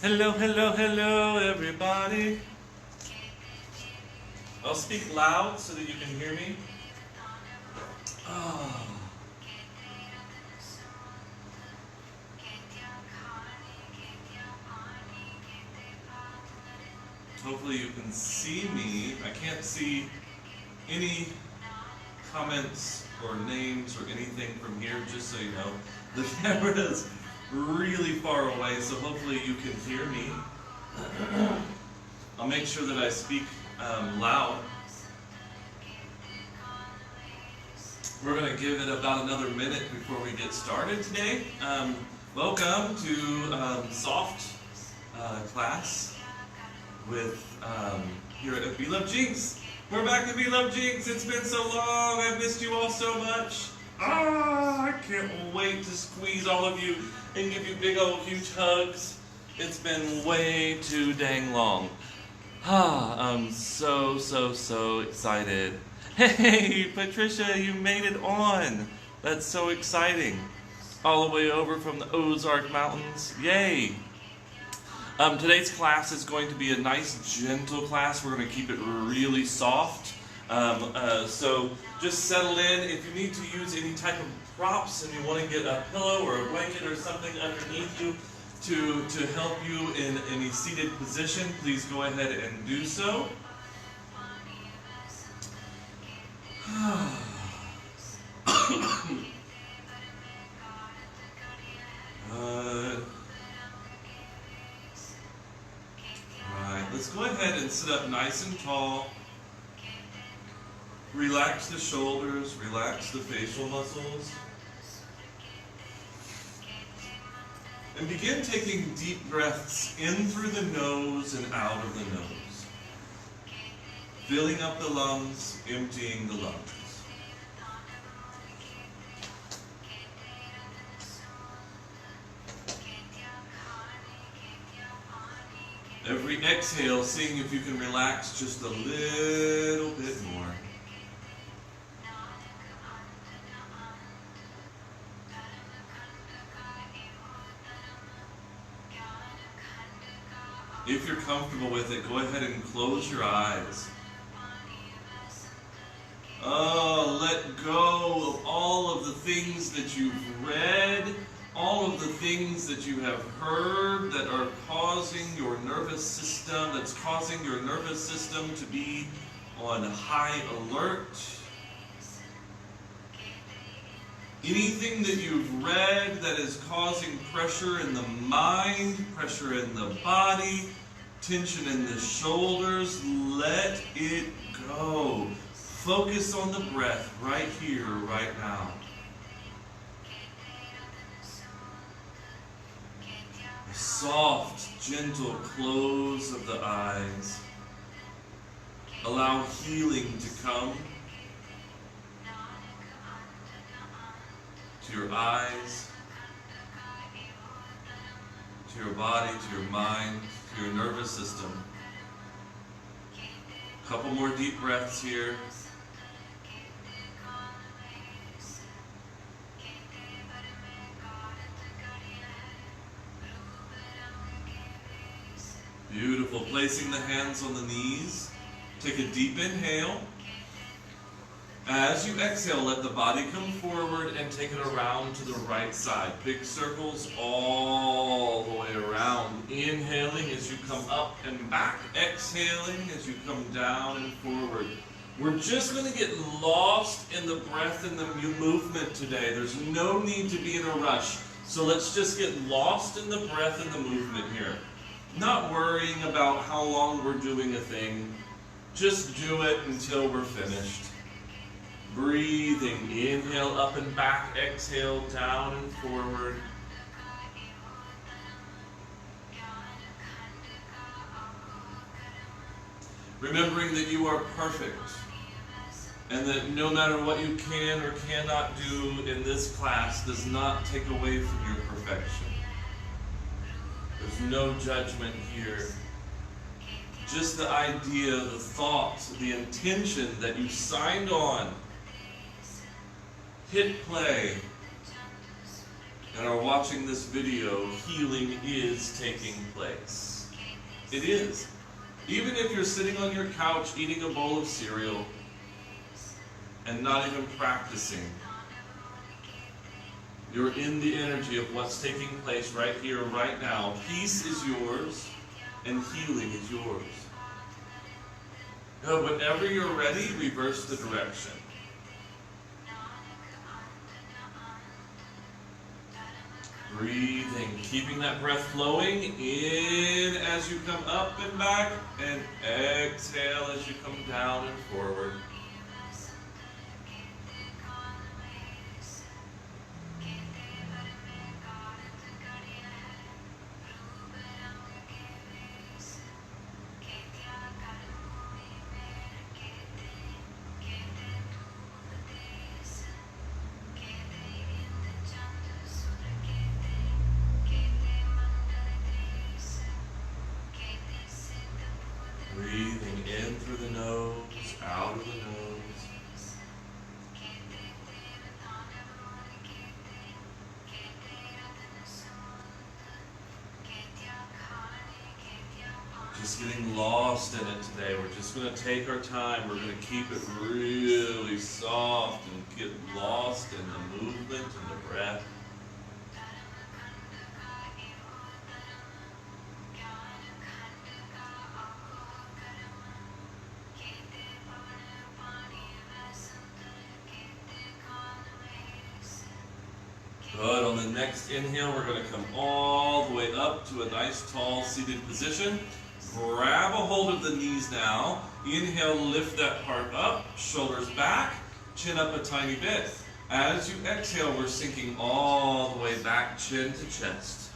Hello, hello, hello, everybody. I'll speak loud so that you can hear me. Oh. Hopefully you can see me. I can't see any comments or names or anything from here, just so you know. The camera is really far away, so hopefully you can hear me. I'll make sure that I speak loud. We're going to give it about another minute before we get started today. Welcome to Soft class with here at Be Love Jinx. We're back to Be Love Jinx. It's been so long. I've missed you all so much. I can't wait to squeeze all of you and give you big old huge hugs. It's been way too dang long. I'm so excited. Hey, Patricia, you made it on. That's so exciting. All the way over from the Ozark Mountains. Yay. Today's class is going to be a nice, gentle class. We're going to keep it really soft. So just settle in. If you need to use any type of props and you want to get a pillow or a blanket or something underneath you to help you in any seated position, please go ahead and do so. Right, let's go ahead and sit up nice and tall. Relax the shoulders, relax the facial muscles. And begin taking deep breaths in through the nose and out of the nose. Filling up the lungs, emptying the lungs. Every exhale, seeing if you can relax just a little bit more. If you're comfortable with it, go ahead and close your eyes. Oh, let go of all of the things that you've read, all of the things that you have heard that are causing your nervous system, to be on high alert. Anything that you've read that is causing pressure in the mind, pressure in the body, tension in the shoulders, let it go. Focus on the breath right here, right now. A soft, gentle close of the eyes. Allow healing to come to your eyes, to your body, to your mind, to your nervous system. A couple more deep breaths here. Beautiful. Placing the hands on the knees. Take a deep inhale. As you exhale, let the body come forward and take it around to the right side. Big circles all the way around. Inhaling as you come up and back. Exhaling as you come down and forward. We're just going to get lost in the breath and the movement today. There's no need to be in a rush. So let's just get lost in the breath and the movement here. Not worrying about how long we're doing a thing. Just do it until we're finished. Breathing, inhale up and back, exhale down and forward. Remembering that you are perfect and that no matter what you can or cannot do in this class does not take away from your perfection. There's no judgment here. Just the idea, the thought, the intention that you signed on. Hit play. and are watching this video, healing is taking place. It is. Even if you're sitting on your couch eating a bowl of cereal and not even practicing, you're in the energy of what's taking place right here, right now. Peace is yours, and healing is yours. Now, whenever you're ready, reverse the direction. Breathing, keeping that breath flowing in as you come up and back, and exhale as you come down and forward. Breathing in through the nose, out of the nose. Just getting lost in it today. We're just going to take our time. We're going to keep it really soft and get lost in the movement and the breath. Good. On the next inhale, we're going to come all the way up to a nice tall seated position. Grab a hold of the knees now. Inhale, lift that heart up, shoulders back, chin up a tiny bit. As you exhale, we're sinking all the way back, chin to chest.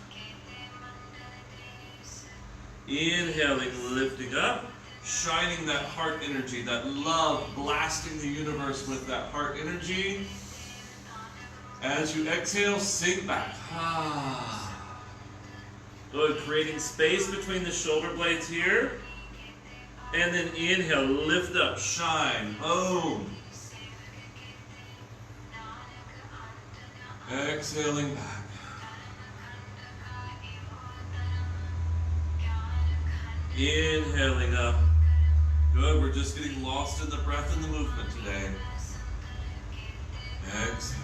Inhaling, lifting up, shining that heart energy, that love, blasting the universe with that heart energy. As you exhale, sink back. Good, creating space between the shoulder blades here. And then inhale, lift up, shine, boom. Exhaling back. Inhaling up. Good, we're just getting lost in the breath and the movement today. Exhale.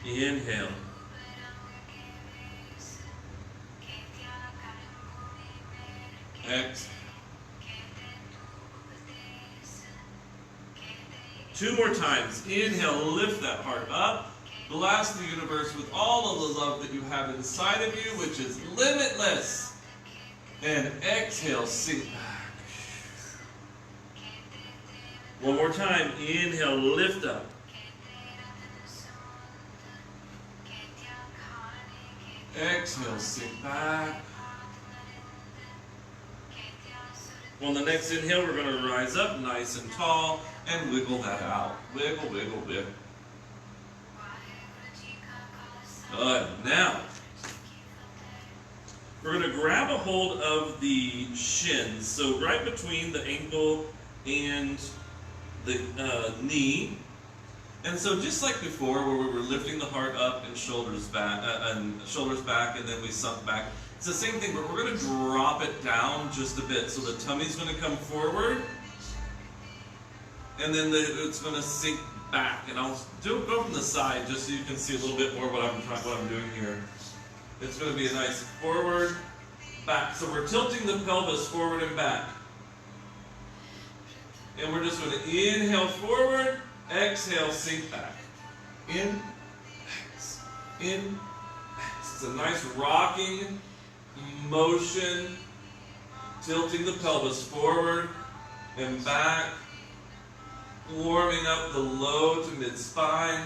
Inhale. Exhale. 2 more times. Inhale, lift that heart up. Blast the universe with all of the love that you have inside of you, which is limitless. And exhale, sink back. 1 more time. Inhale, lift up. Exhale, sink back. On the next inhale, we're going to rise up nice and tall and wiggle that out. Wiggle, wiggle, wiggle. Good. Now, we're going to grab a hold of the shins. So right between the ankle and the knee. And so just like before, where we were lifting the heart up and shoulders back, and then we sunk back, it's the same thing, but we're going to drop it down just a bit. So the tummy's going to come forward, and then it's going to sink back. And I'll go from the side just so you can see a little bit more what I'm doing here. It's going to be a nice forward, back. So we're tilting the pelvis forward and back. And we're just going to inhale forward. Exhale, sink back. In, It's a nice rocking motion, tilting the pelvis forward and back, warming up the low to mid-spine.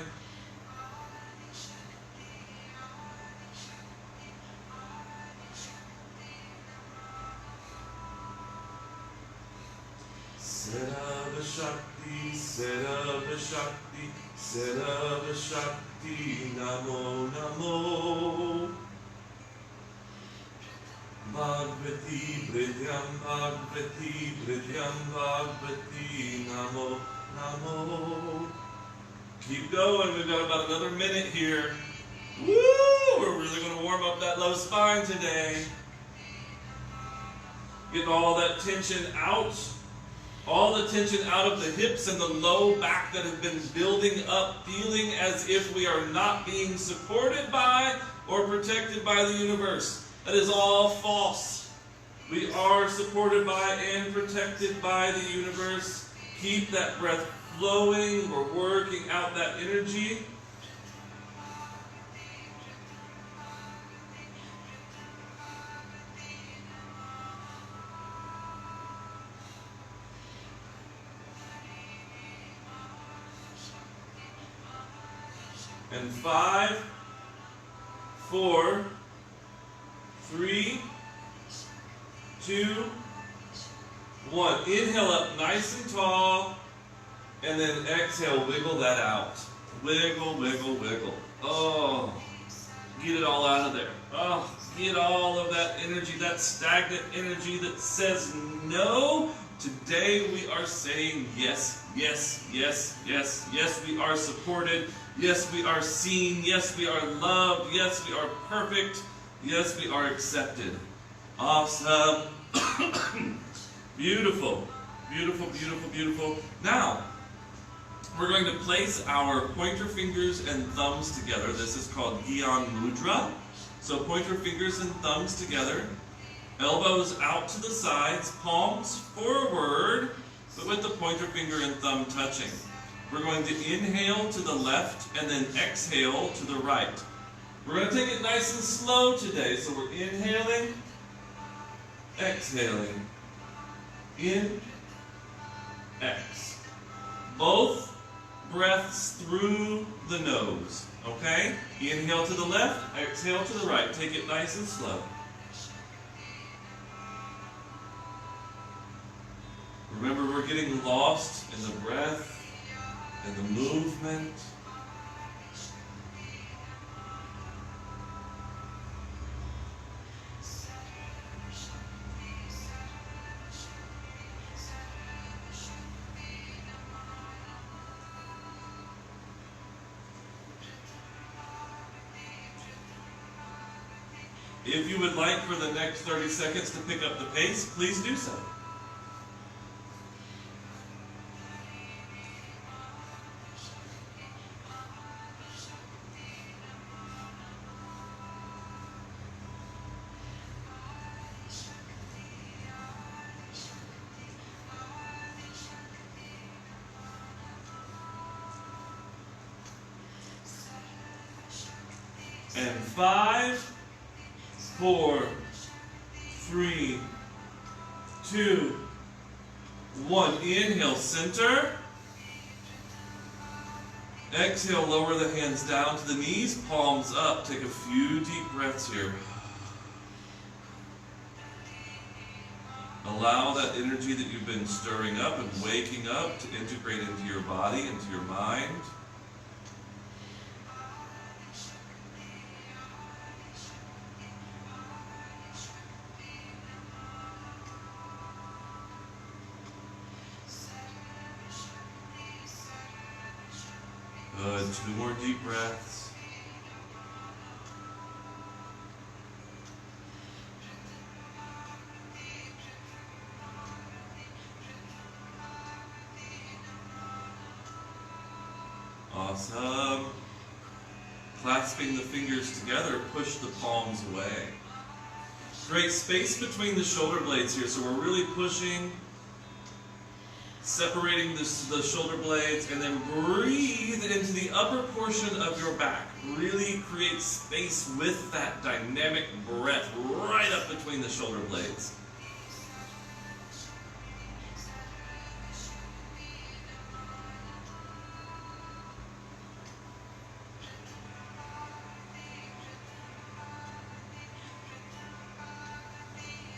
Sarva Shakti, Sarva Shakti, Sarva Shakti, Namo Namo. Bhagavati, Vridyam Bhagavati, Vridyam Bhagavati, Namo Namo. Keep going. We've got about another minute here. Woo! We're really going to warm up that low spine today. Getting all that tension out. All the tension out of the hips and the low back that have been building up, feeling as if we are not being supported by or protected by the universe. That is all false. We are supported by and protected by the universe. Keep that breath flowing. We're working out that energy. And 5, 4, 3, 2, 1. Inhale up nice and tall, and then exhale, wiggle that out. Wiggle, wiggle, wiggle. Oh, get it all out of there. Oh, get all of that energy, that stagnant energy that says no. Today we are saying yes, yes, yes, yes, yes, we are supported. Yes, we are seen. Yes, we are loved. Yes, we are perfect. Yes, we are accepted. Awesome. Beautiful. Beautiful, beautiful, beautiful. Now, we're going to place our pointer fingers and thumbs together. This is called Gyan Mudra. So pointer fingers and thumbs together. Elbows out to the sides. Palms forward, but with the pointer finger and thumb touching. We're going to inhale to the left and then exhale to the right. We're going to take it nice and slow today. So we're inhaling, exhaling, in, ex. Both breaths through the nose, okay? Inhale to the left, exhale to the right. Take it nice and slow. Remember, we're getting lost in the breath and the movement. If you would like for the next 30 seconds to pick up the pace, please do so. And 5, 4, 3, 2, 1. Inhale, center. Exhale, lower the hands down to the knees, palms up. Take a few deep breaths here. Allow that energy that you've been stirring up and waking up to integrate into your body, into your mind. Good. 2 more deep breaths. Awesome. Clasping the fingers together, push the palms away. Great space between the shoulder blades here, so we're really pushing, separating the shoulder blades, and then breathe into the upper portion of your back. Really create space with that dynamic breath right up between the shoulder blades.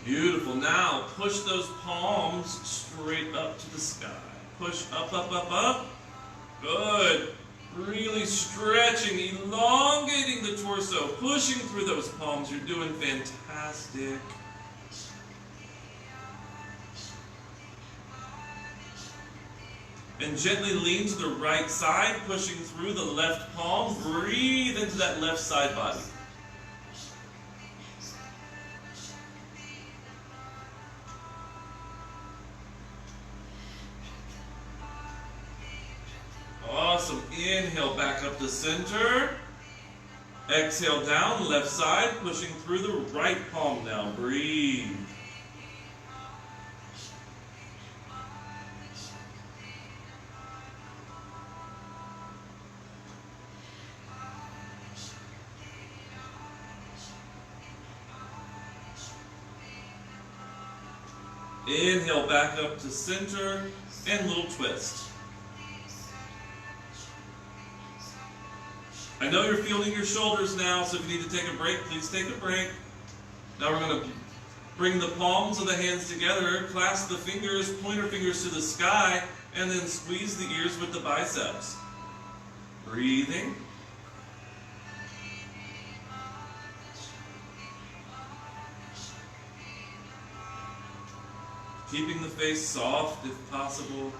Beautiful. Now, push those palms straight up to the sky. Push up, up, up, up. Good. Really stretching, elongating the torso, pushing through those palms. You're doing fantastic. And gently lean to the right side, pushing through the left palm. Breathe into that left side body. Awesome. Inhale back up to center. Exhale down, left side, pushing through the right palm now. Breathe. Inhale back up to center and little twist. I know you're feeling your shoulders now, so if you need to take a break, please take a break. Now we're going to bring the palms of the hands together, clasp the fingers, pointer fingers to the sky, and then squeeze the ears with the biceps. Breathing. Keeping the face soft if possible.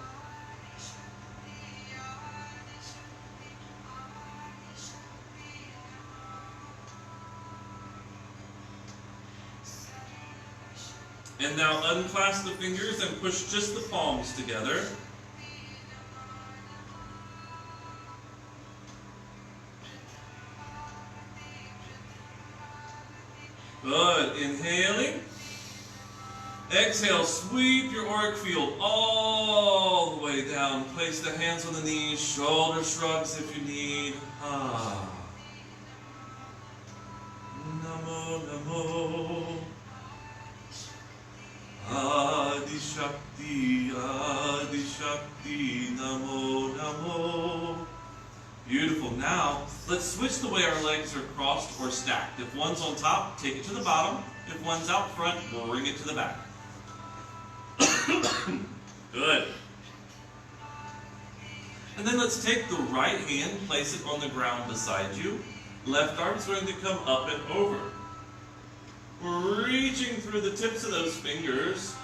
And now unclasp the fingers and push just the palms together. Good. Inhaling. Exhale, sweep your auric field all the way down. Place the hands on the knees, shoulder shrugs if you need. Namo, namo. Adi Shakti, Adi Shakti, Namo, Namo. Beautiful. Now, let's switch the way our legs are crossed or stacked. If one's on top, take it to the bottom. If one's out front, bring it to the back. Good. And then let's take the right hand, place it on the ground beside you. Left arm's going to come up and over. Reaching through the tips of those fingers.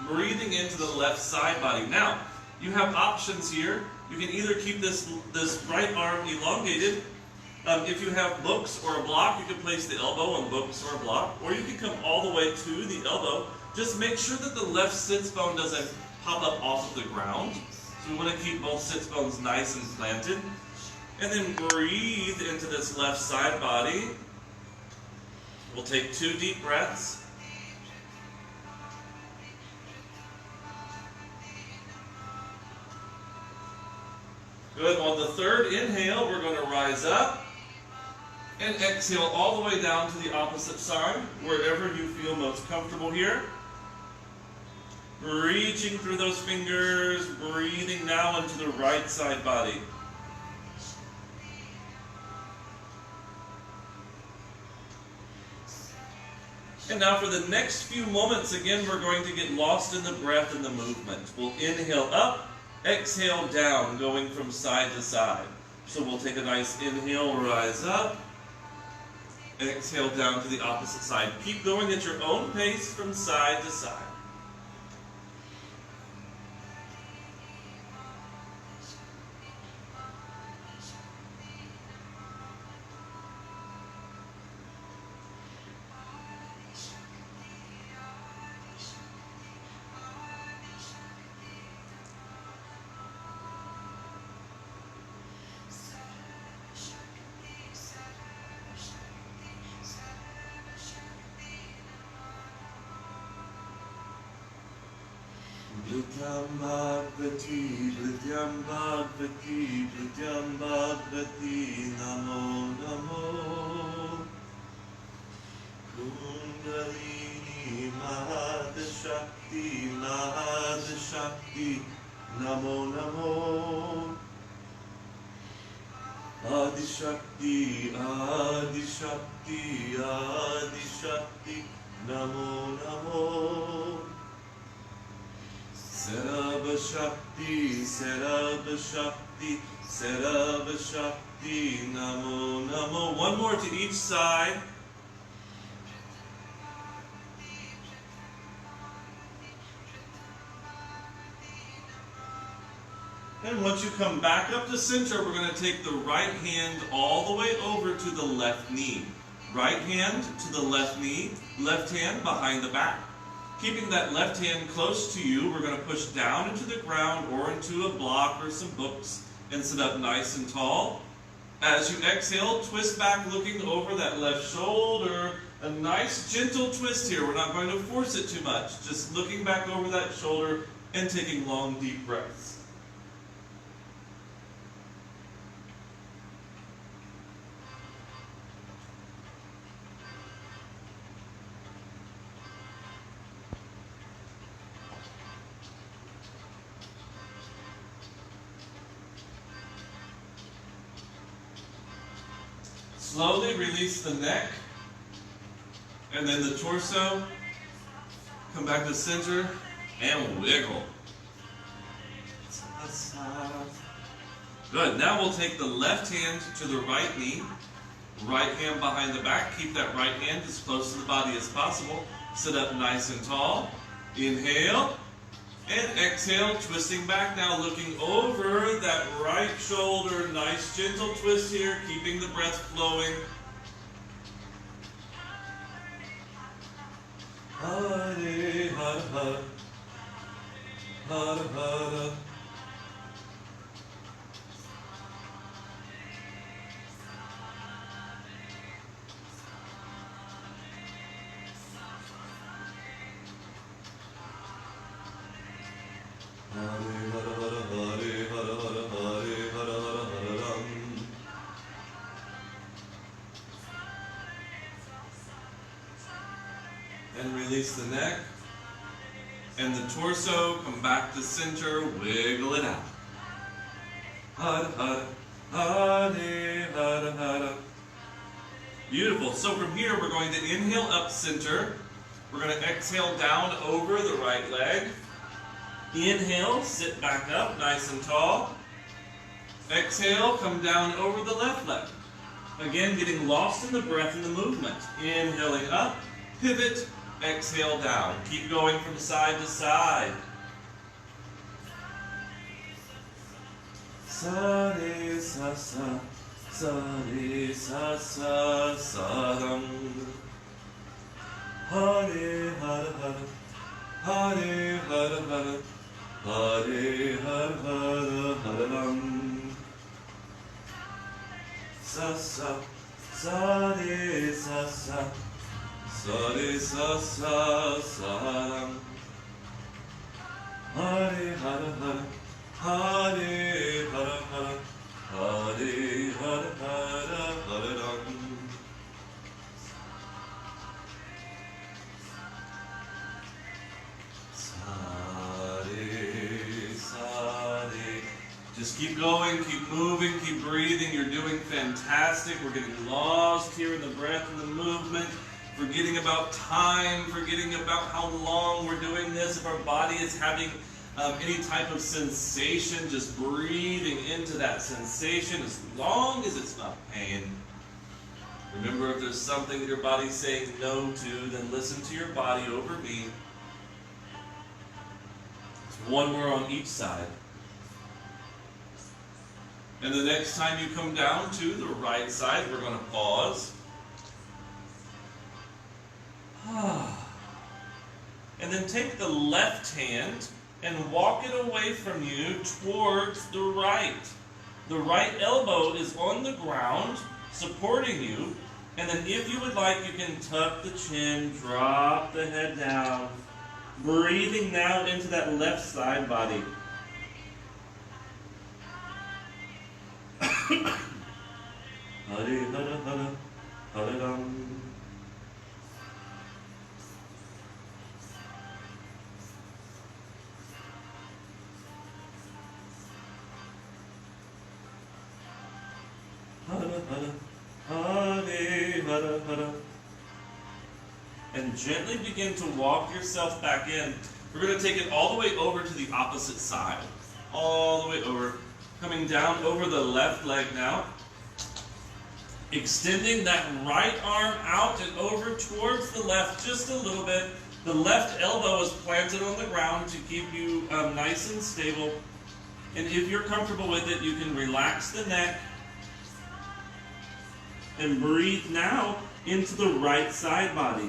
Breathing into the left side body. Now, you have options here. You can either keep this right arm elongated. If you have books or a block, you can place the elbow on books or a block, or you can come all the way to the elbow. Just make sure that the left sits bone doesn't pop up off of the ground. So we want to keep both sits bones nice and planted. And then breathe into this left side body. We'll take 2 deep breaths. Good. On the third inhale, we're going to rise up and exhale all the way down to the opposite side, wherever you feel most comfortable here. Reaching through those fingers, breathing now into the right side body. And now for the next few moments, again, we're going to get lost in the breath and the movement. We'll inhale up, exhale down, going from side to side. So we'll take a nice inhale, rise up, exhale down to the opposite side. Keep going at your own pace from side to side. Blityam Bhagavati, Blityam Bhagavati, Blityam Bhagavati, Namo Namo. Kundalini Mahadashakti, Mahadashakti, Namo Namo. Adishakti, Adishakti, Adishakti, Namo Namo. Sarabha Shakti, Sarabha Shakti, Sarabha Shakti, Namo Namo. One more to each side. And once you come back up to center, we're going to take the right hand all the way over to the left knee. Right hand to the left knee, left hand behind the back. Keeping that left hand close to you, we're going to push down into the ground or into a block or some books and sit up nice and tall. As you exhale, twist back looking over that left shoulder. A nice gentle twist here. We're not going to force it too much. Just looking back over that shoulder and taking long, deep breaths. Slowly release the neck, and then the torso. Come back to center and wiggle. Good. Now we'll take the left hand to the right knee, right hand behind the back. Keep that right hand as close to the body as possible. Sit up nice and tall. Inhale. And exhale, twisting back now, looking over that right shoulder. Nice gentle twist here, keeping the breath flowing. Hare Hare Hare Hare Hare. And release the neck and the torso. Come back to center. Wiggle it out. Hare Hare Hare Hare Hare. Beautiful. So from here we're going to inhale up center. We're going to exhale down over the right leg. Inhale, sit back up nice and tall. Exhale, come down over the left leg. Again, getting lost in the breath and the movement. Inhaling up, pivot, exhale down. Keep going from side to side. Sa re sa sa, sa re sa sa, sa ram. Hare Hare Hare, Hare Hare Hare, Hare Hare Hare Hare Ram. Sa sa, sa re sa sa, sa re sa sa, sa ram. Hare Hare Hare, Hare Hare Hare, Hare Hare Hare Hare Ram. Just keep going, keep moving, keep breathing. You're doing fantastic. We're getting lost here in the breath and the movement, forgetting about time, forgetting about how long we're doing this. If our body is having any type of sensation, just breathing into that sensation as long as it's not pain. Remember, if there's something that your body's saying no to, then listen to your body over me. It's one more on each side. And the next time you come down to the right side, we're going to pause. And then take the left hand and walk it away from you towards the right. The right elbow is on the ground, supporting you. And then if you would like, you can tuck the chin, drop the head down. Breathing now into that left side body. Hare Hare Hare Hare Ram. Hare Hare Hare Hare Hare. And gently begin to walk yourself back in. We're going to take it all the way over to the opposite side. All the way over. Coming down over the left leg now. Extending that right arm out and over towards the left just a little bit. The left elbow is planted on the ground to keep you nice and stable. And if you're comfortable with it, you can relax the neck and breathe now into the right side body.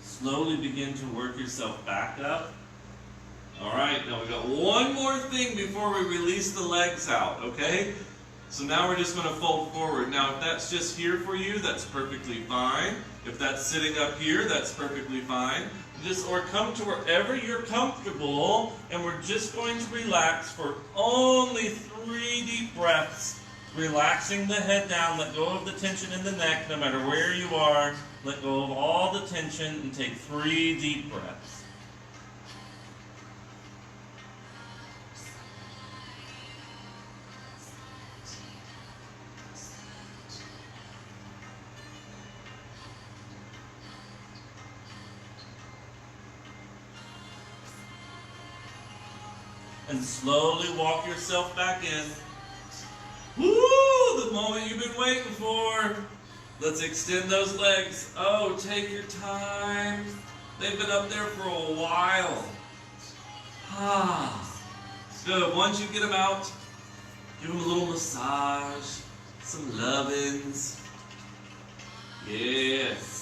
Slowly begin to work yourself back up. All right, now we got one more thing before we release the legs out, okay? So now we're just going to fold forward. Now, if that's just here for you, that's perfectly fine. If that's sitting up here, that's perfectly fine. Or come to wherever you're comfortable, and we're just going to relax for only 3 deep breaths. Relaxing the head down, let go of the tension in the neck, no matter where you are. Let go of all the tension and take 3 deep breaths. And slowly walk yourself back in. Woo! The moment you've been waiting for. Let's extend those legs. Oh, take your time. They've been up there for a while. Good. Once you get them out, give them a little massage, some lovin's. Yes.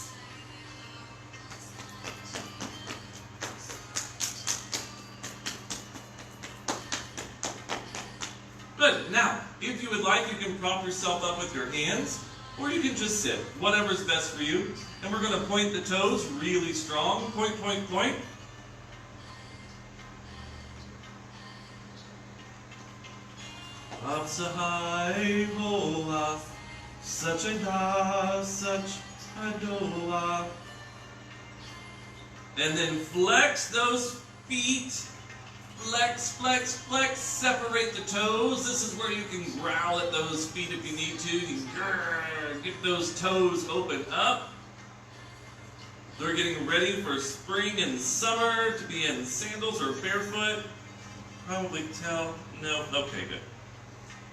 Good. Now, if you would like, you can prop yourself up with your hands, or you can just sit, whatever's best for you. And we're going to point the toes really strong. Point, point, point. Up so high, ho, such a da, such a doa. And then flex those feet. Flex, flex, flex, separate the toes. This is where you can growl at those feet if you need to. You can get those toes open up. They're getting ready for spring and summer to be in sandals or barefoot. Probably tell, no, okay, good.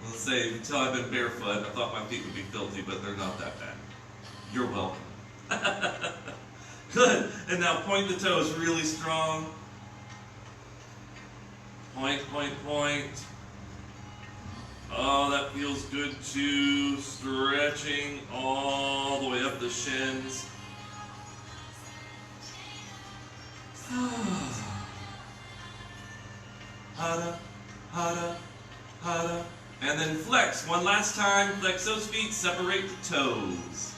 Let's say, you can tell I've been barefoot. I thought my feet would be filthy, but they're not that bad. You're welcome. Good, and now point the toes really strong. Point, point, point. Oh, that feels good too. Stretching all the way up the shins. Hada, hada, hada. And then flex. One last time. Flex those feet. Separate the toes.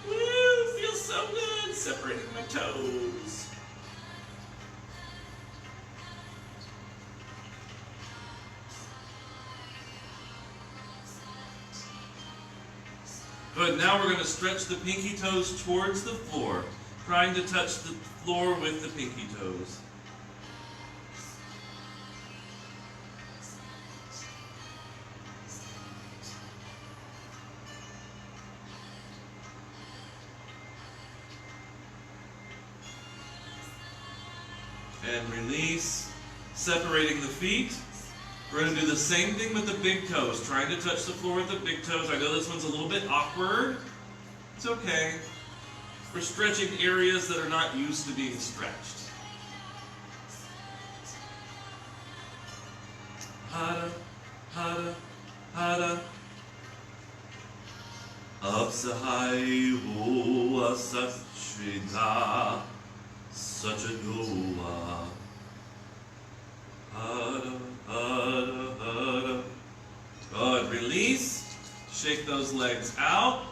Woo! Feels so good. Separating my toes. Good, now we're going to stretch the pinky toes towards the floor, trying to touch the floor with the pinky toes. And release, separating the feet. We're going to do the same thing with the big toes, trying to touch the floor with the big toes. I know this one's a little bit awkward. It's okay. We're stretching areas that are not used to being stretched. Hada, hada, hada. Upsahai hoa sachida, such a doa. Hada, hada, hada. Good. Release. Shake those legs out.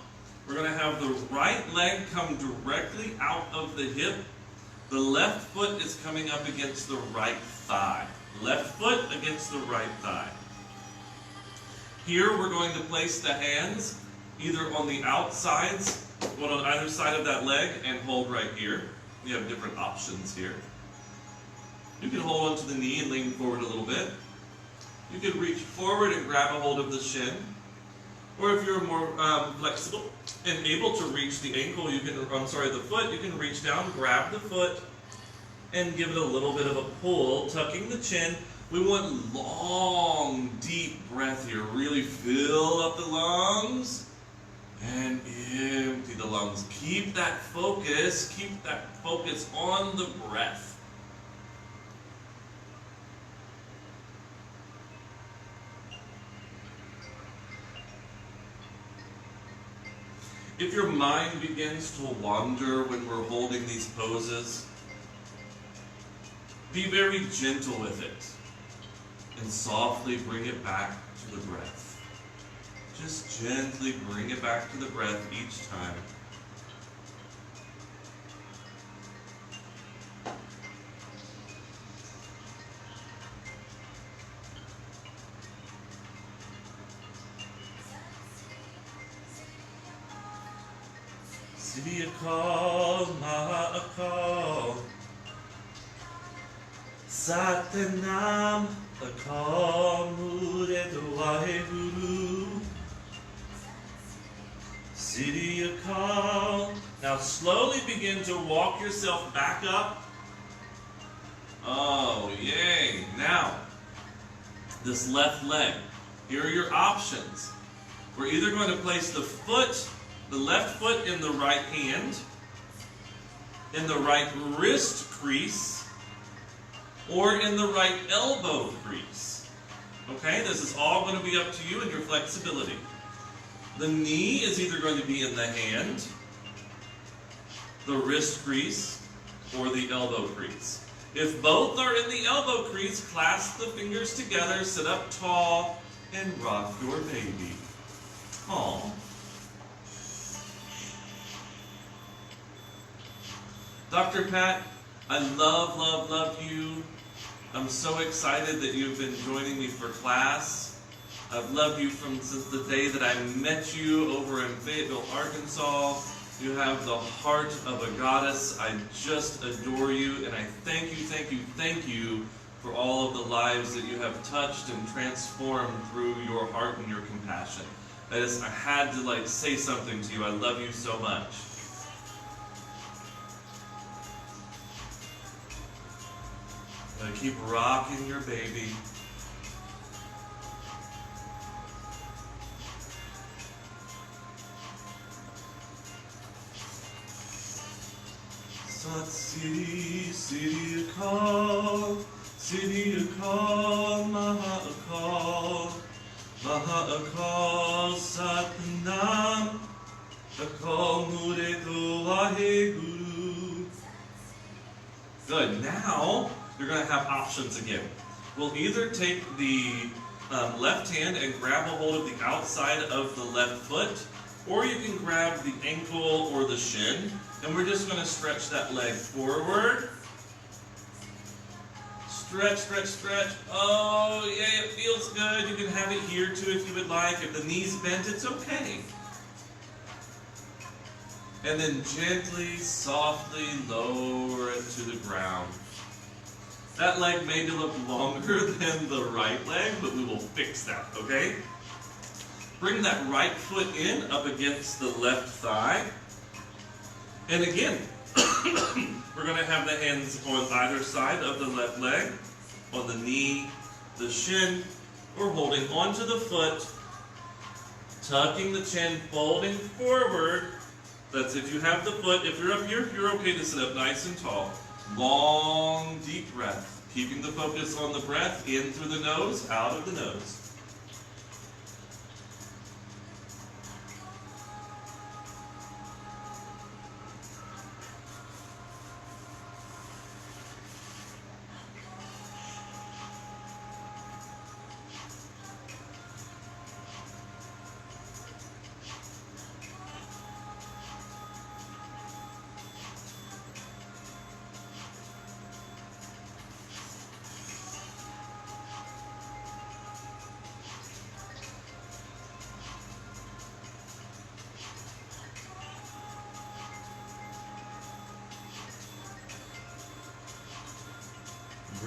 We're going to have the right leg come directly out of the hip. The left foot is coming up against the right thigh. Left foot against the right thigh. Here we're going to place the hands either on the outsides, one on either side of that leg, and hold right here. We have different options here. You can hold onto the knee and lean forward a little bit. You can reach forward and grab a hold of the shin. Or if you're more flexible and able to reach the ankle, the foot, you can reach down, grab the foot, and give it a little bit of a pull, tucking the chin. We want long, deep breath here. Really fill up the lungs and empty the lungs. Keep that focus on the breath. If your mind begins to wander when we're holding these poses, be very gentle with it and softly bring it back to the breath. Just gently bring it back to the breath each time. Siddhi Akal, Maha Akal, Satnam Akal Murad Waheguru, Siddhi Akal. Now slowly begin to walk yourself back up. Oh, yay. Now, this left leg. Here are your options. We're either going to place the left foot in the right hand, in the right wrist crease, or in the right elbow crease. Okay, this is all going to be up to you and your flexibility. The knee is either going to be in the hand, the wrist crease, or the elbow crease. If both are in the elbow crease, clasp the fingers together, sit up tall, and rock your baby. Aww. Dr. Pat, I love you. I'm so excited that you've been joining me for class. I've loved you since the day that I met you over in Fayetteville, Arkansas. You have the heart of a goddess. I just adore you, and I thank you for all of the lives that you have touched and transformed through your heart and your compassion. I had to say something to you. I love you so much. Keep rocking your baby. Sat Siddhi, Siddhi Akal, Siddhi Akal, Maha Akal, Maha Akal, Satnam Akal Murad Waheguru. Good. Now, you're going to have options again. We'll either take the left hand and grab a hold of the outside of the left foot, or you can grab the ankle or the shin, and we're just going to stretch that leg forward. Stretch, stretch, stretch. Oh, yeah, it feels good. You can have it here too if you would like. If the knee's bent, it's okay. And then gently, softly lower it to the ground. That leg may look longer than the right leg, but we will fix that, okay? Bring that right foot in up against the left thigh. And again, we're going to have the hands on either side of the left leg, on the knee, the shin, or holding onto the foot, tucking the chin, folding forward. That's if you have the foot. If you're up here, you're okay to sit up nice and tall. Long, deep breath. Keeping the focus on the breath, in through the nose, out of the nose.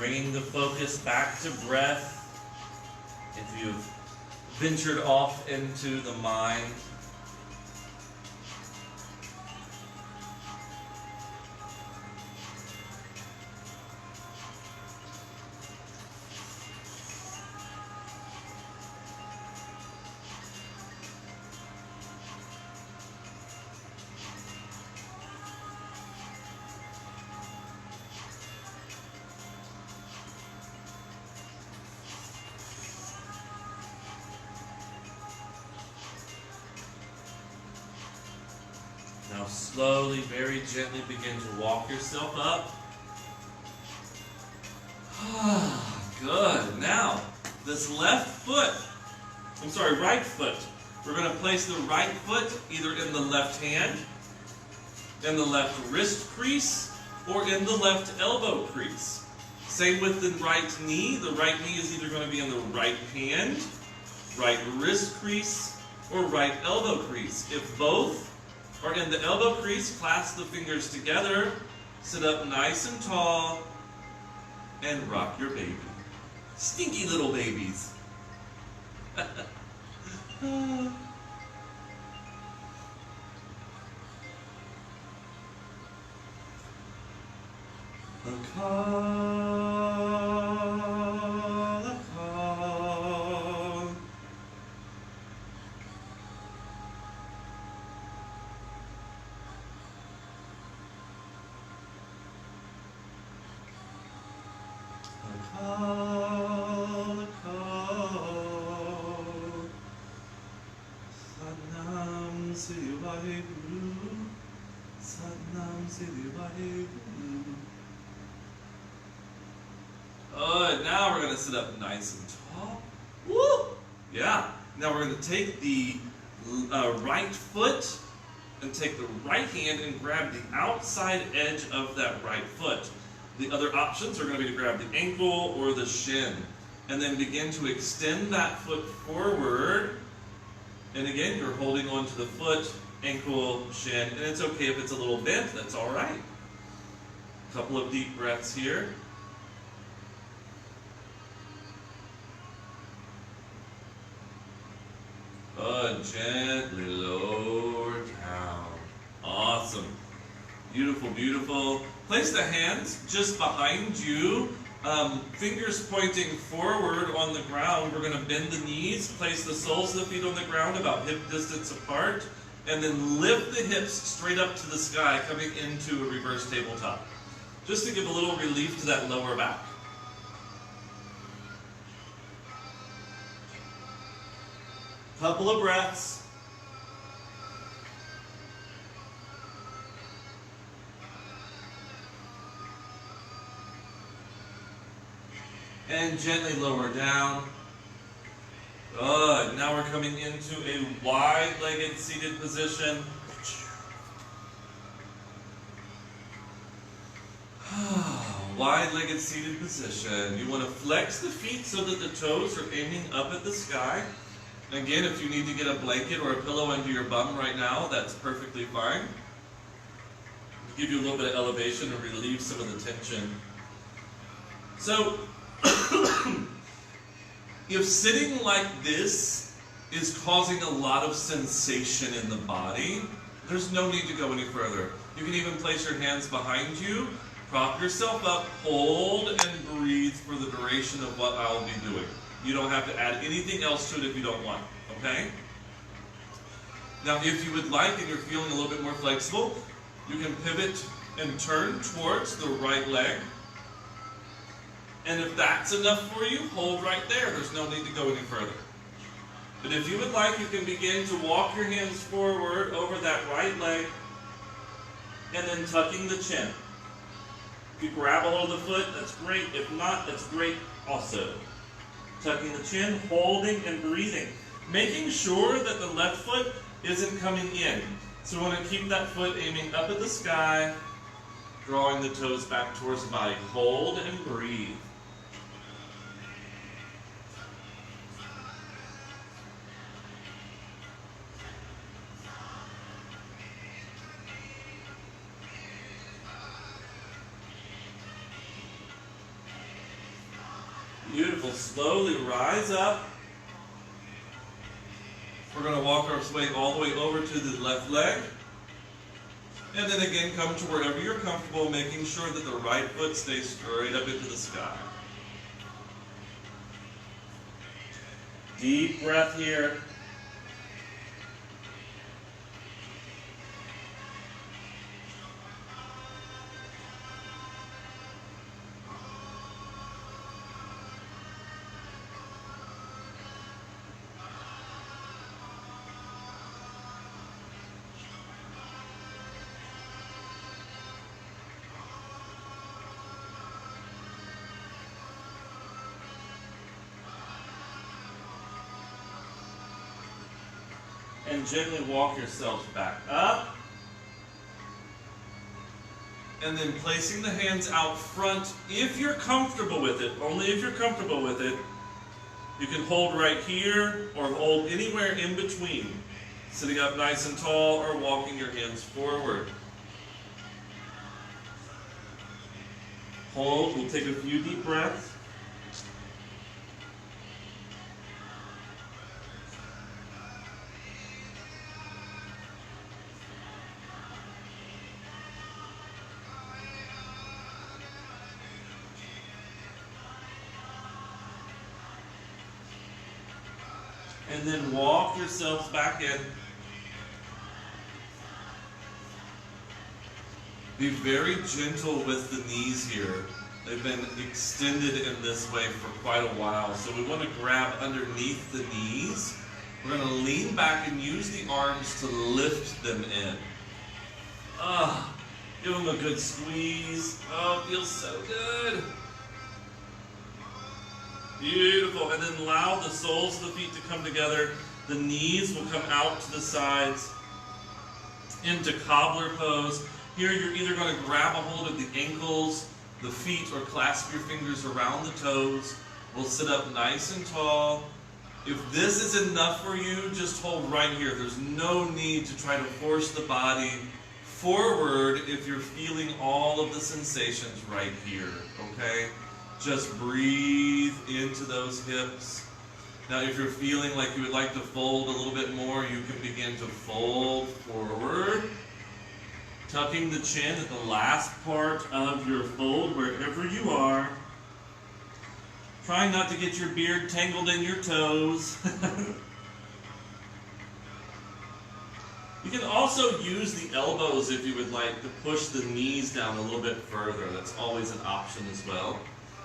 bringing the focus back to breath. If you've ventured off into the mind, now slowly, very gently begin to walk yourself up. Good. Now, this right foot. We're going to place the right foot either in the left hand, in the left wrist crease, or in the left elbow crease. Same with the right knee. The right knee is either going to be in the right hand, right wrist crease, or right elbow crease. If both are in the elbow crease, clasp the fingers together, sit up nice and tall, and rock your baby. Stinky little babies. A call, a call. A call, a call. Satnam Sri Vaheguru, Satnam Sri Vaheguru. Good. Now we're going to sit up nice and tall. Woo! Yeah. Now we're going to take the right foot and take the right hand and grab the outside edge of that right foot. The other options are going to be to grab the ankle or the shin. And then begin to extend that foot forward. And again, you're holding on to the foot, ankle, shin. And it's okay if it's a little bent. That's all right. A couple of deep breaths here. Gently lower down. Awesome. Beautiful, beautiful. Place the hands just behind you. Fingers pointing forward on the ground. We're going to bend the knees. Place the soles of the feet on the ground about hip distance apart. And then lift the hips straight up to the sky, coming into a reverse tabletop. Just to give a little relief to that lower back. Couple of breaths. And gently lower down. Good. Now we're coming into a wide-legged seated position. Wide-legged seated position. You want to flex the feet so that the toes are aiming up at the sky. Again, if you need to get a blanket or a pillow under your bum right now, that's perfectly fine. Give you a little bit of elevation and relieve some of the tension. So, if sitting like this is causing a lot of sensation in the body, there's no need to go any further. You can even place your hands behind you, prop yourself up, hold and breathe for the duration of what I'll be doing. You don't have to add anything else to it if you don't want, okay? Now, if you would like and you're feeling a little bit more flexible, you can pivot and turn towards the right leg. And if that's enough for you, hold right there. There's no need to go any further. But if you would like, you can begin to walk your hands forward over that right leg and then tucking the chin. If you grab a hold of the foot, that's great. If not, that's great also. Tucking the chin, holding and breathing. Making sure that the left foot isn't coming in. So we want to keep that foot aiming up at the sky, drawing the toes back towards the body. Hold and breathe. Beautiful. Slowly rise up. We're going to walk our way all the way over to the left leg. And then again, come to wherever you're comfortable, making sure that the right foot stays straight up into the sky. Deep breath here. And gently walk yourselves back up. And then placing the hands out front, if you're comfortable with it, only if you're comfortable with it, you can hold right here or hold anywhere in between. Sitting up nice and tall or walking your hands forward. Hold, we'll take a few deep breaths. And then walk yourselves back in. Be very gentle with the knees here. They've been extended in this way for quite a while. So we want to grab underneath the knees. We're going to lean back and use the arms to lift them in. Give them a good squeeze. Oh, it feels so good. Beautiful. And then allow the soles of the feet to come together. The knees will come out to the sides into cobbler pose. Here you're either going to grab a hold of the ankles, the feet, or clasp your fingers around the toes. We'll sit up nice and tall. If this is enough for you, just hold right here. There's no need to try to force the body forward if you're feeling all of the sensations right here, okay? Just breathe into those hips. Now, if you're feeling like you would like to fold a little bit more, you can begin to fold forward. Tucking the chin at the last part of your fold, wherever you are. Trying not to get your beard tangled in your toes. You can also use the elbows if you would like to push the knees down a little bit further. That's always an option as well.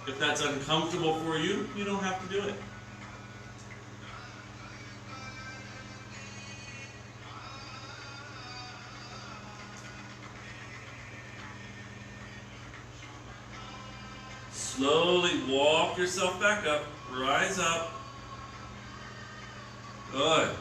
If that's uncomfortable for you, you don't have to do it. Slowly walk yourself back up. Rise up. Good.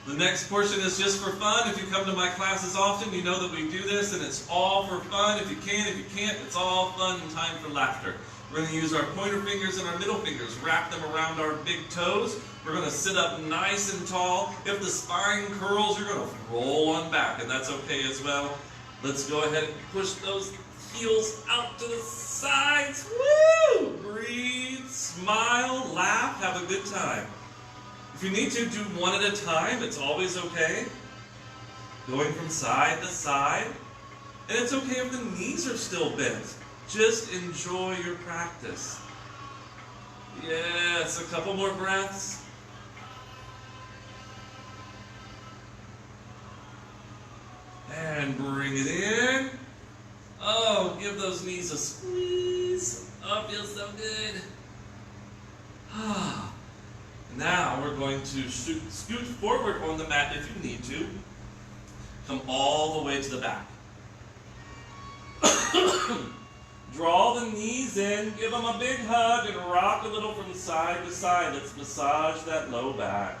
The next portion is just for fun. If you come to my classes often, you know that we do this, and it's all for fun. If you can, if you can't, it's all fun and time for laughter. We're going to use our pointer fingers and our middle fingers, wrap them around our big toes. We're going to sit up nice and tall. If the spine curls, you're going to roll on back, and that's okay as well. Let's go ahead and push those heels out to the sides. Woo! Breathe, smile, laugh, have a good time. If you need to, do one at a time. It's always okay. Going from side to side. And it's okay if the knees are still bent. Just enjoy your practice. Yes, a couple more breaths. And bring it in. Oh, give those knees a squeeze. Oh, feels so good. Now we're going to scoot forward on the mat if you need to. Come all the way to the back. Draw the knees in, give them a big hug, and rock a little from side to side. Let's massage that low back.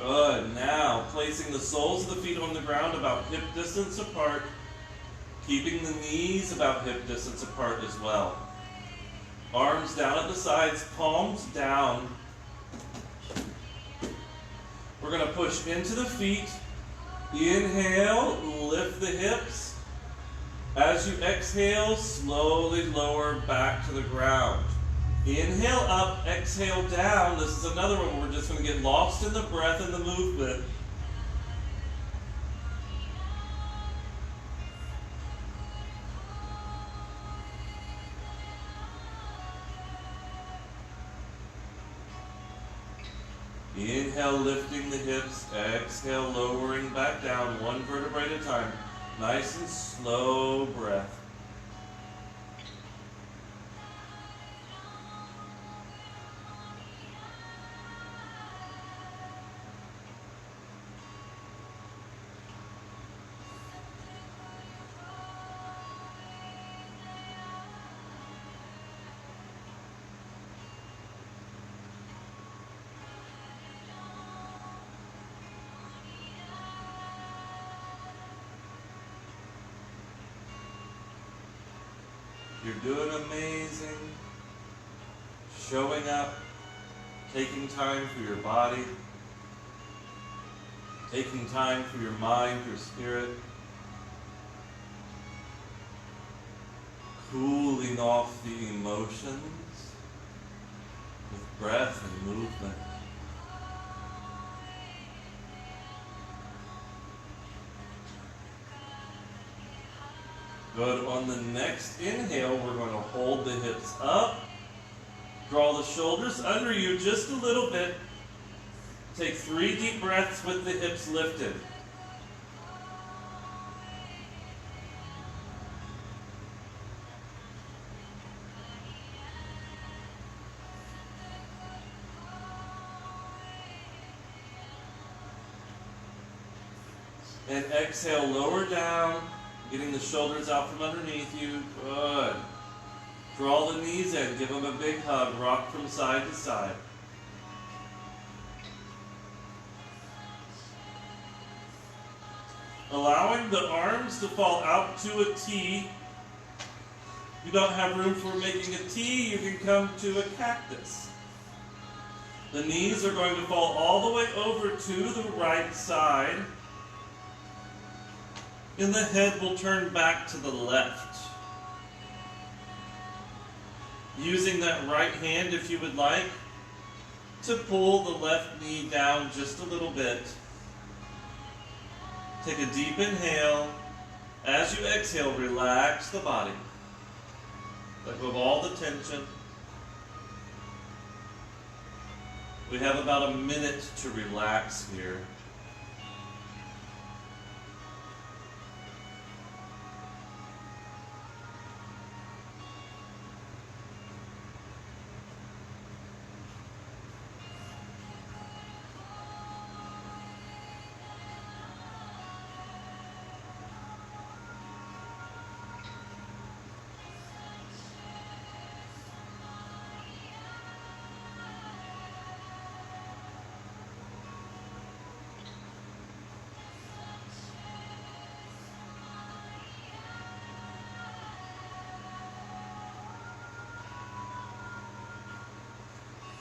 Good. Now, placing the soles of the feet on the ground about hip distance apart, keeping the knees about hip distance apart as well. Arms down at the sides, palms down, We're going to push into the feet. Inhale, lift the hips. As you exhale, slowly lower back to the ground. Inhale up, exhale down. This is another one where we're just going to get lost in the breath and the movement. Inhale, lifting the hips. Exhale, lowering back down, one vertebrae at a time. Nice and slow breath. You're doing amazing. Showing up, taking time for your body, taking time for your mind, your spirit, cooling off the emotions with breath and movement. Good. On the next inhale, we're going to hold the hips up. Draw the shoulders under you just a little bit. Take 3 deep breaths with the hips lifted. And exhale, lower down. Getting the shoulders out from underneath you. Good. Draw the knees in. Give them a big hug. Rock from side to side. Allowing the arms to fall out to a T. If you don't have room for making a T, you can come to a cactus. The knees are going to fall all the way over to the right side. And the head will turn back to the left. Using that right hand, if you would like, to pull the left knee down just a little bit. Take a deep inhale. As you exhale, relax the body. Let go of all the tension. We have about a minute to relax here.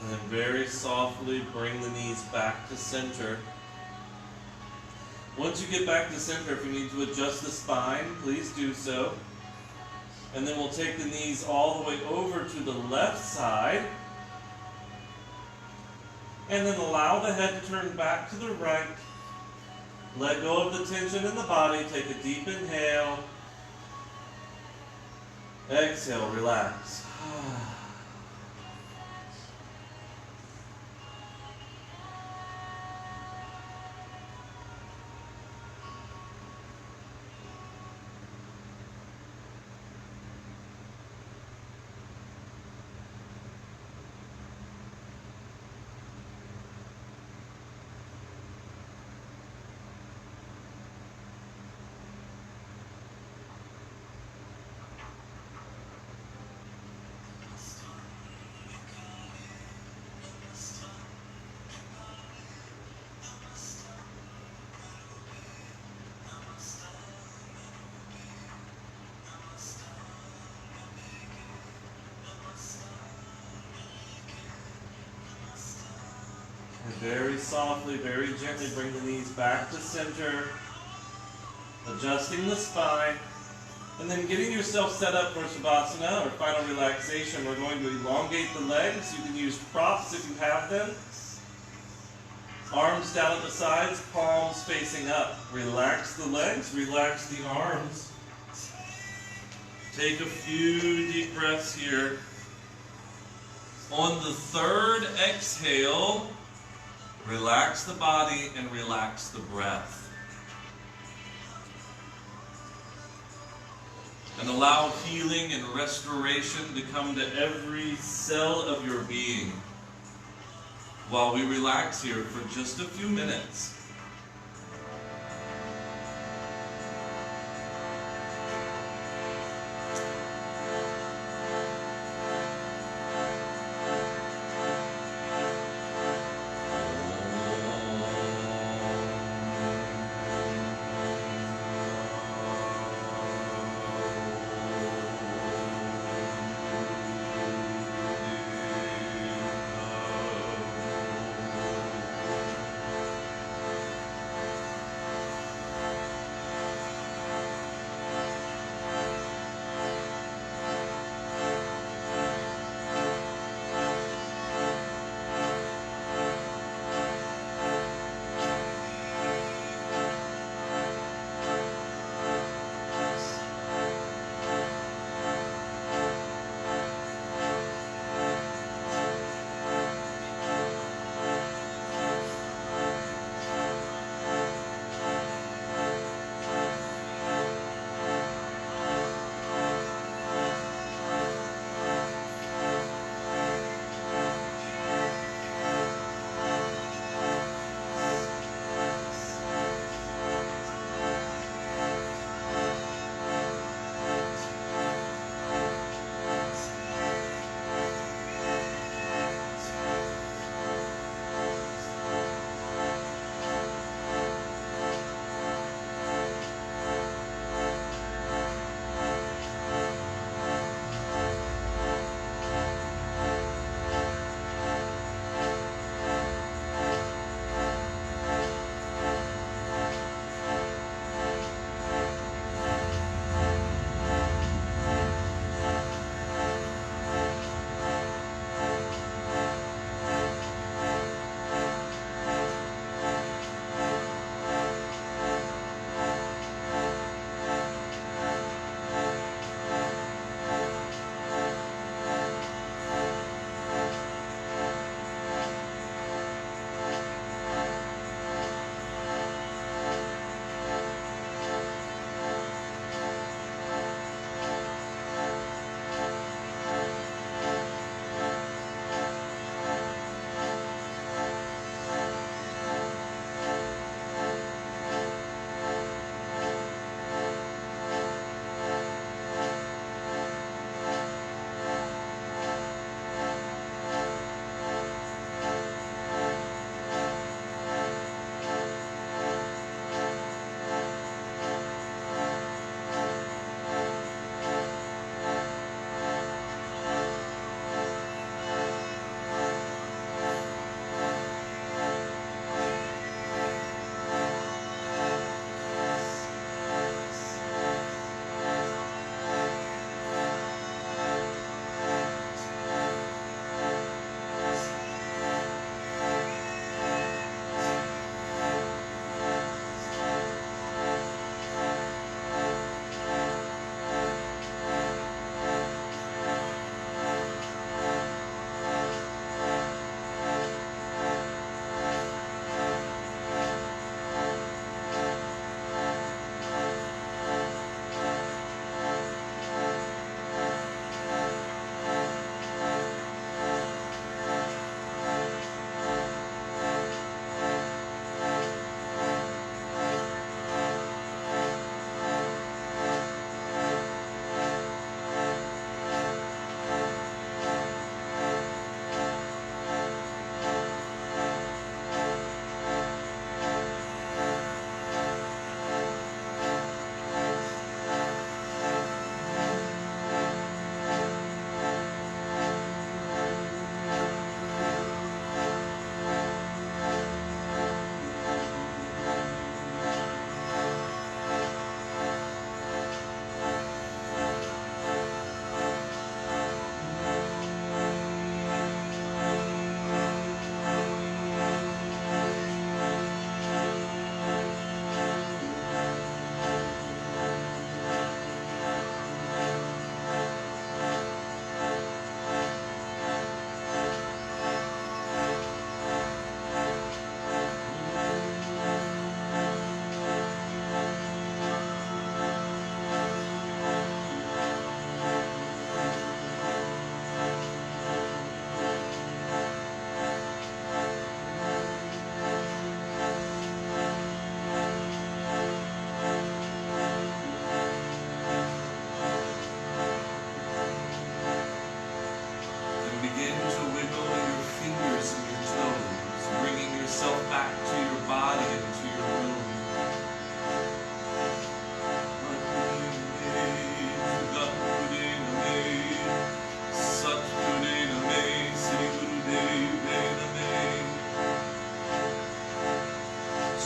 And then very softly bring the knees back to center. Once you get back to center, if you need to adjust the spine, please do so. And then we'll take the knees all the way over to the left side. And then allow the head to turn back to the right. Let go of the tension in the body. Take a deep inhale. Exhale, relax. And very softly, very gently bring the knees back to center, adjusting the spine, and then getting yourself set up for Shavasana or final relaxation. We're going to elongate the legs. You can use props if you have them. Arms down at the sides, palms facing up. Relax the legs, relax the arms. Take a few deep breaths here. On the third exhale, relax the body and relax the breath. And allow healing and restoration to come to every cell of your being while we relax here for just a few minutes.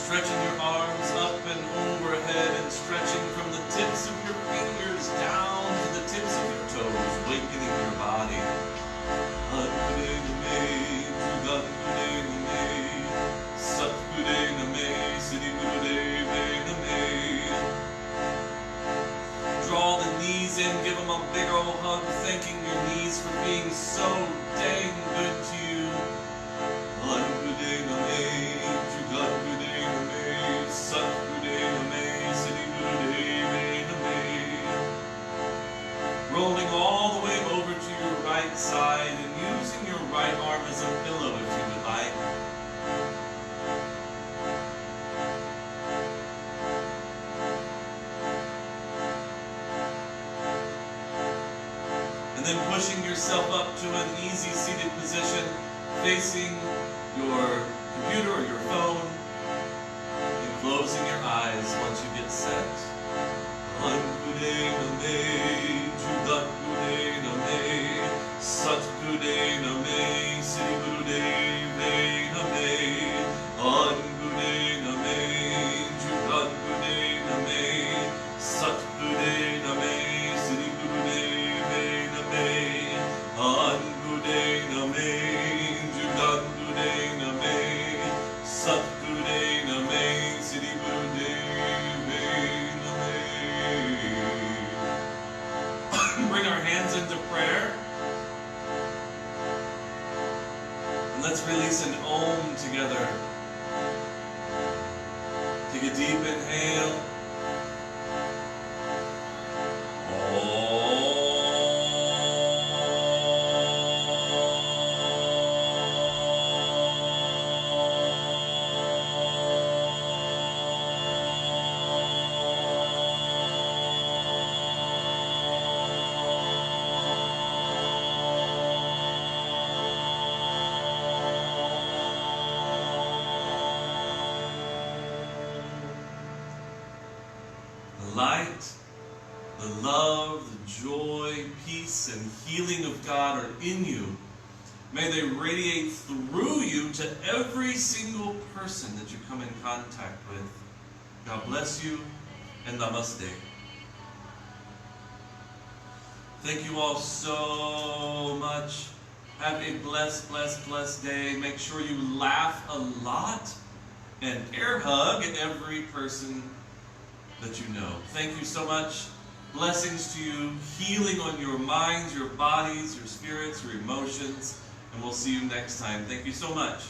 Stretching your arms up and overhead and stretching from the tips of your fingers down to the tips of your toes, awakening your body. Draw the knees in, give them a big old hug, thanking your knees for being so dang good to you. Rolling all the way over to your right side and using your right arm as a pillow if you would like. And then pushing yourself up to an easy seated position, facing your computer or your phone, and closing your eyes once you get set. Bring our hands into prayer. And let's release an Om together. Take a deep inhale. The light, the love, the joy, peace, and healing of God are in you. May they radiate through you to every single person that you come in contact with. God bless you, and namaste. Thank you all so much. Have a blessed, blessed, blessed day. Make sure you laugh a lot and air hug every person that you know. Thank you so much. Blessings to you. Healing on your minds, your bodies, your spirits, your emotions. And we'll see you next time. Thank you so much.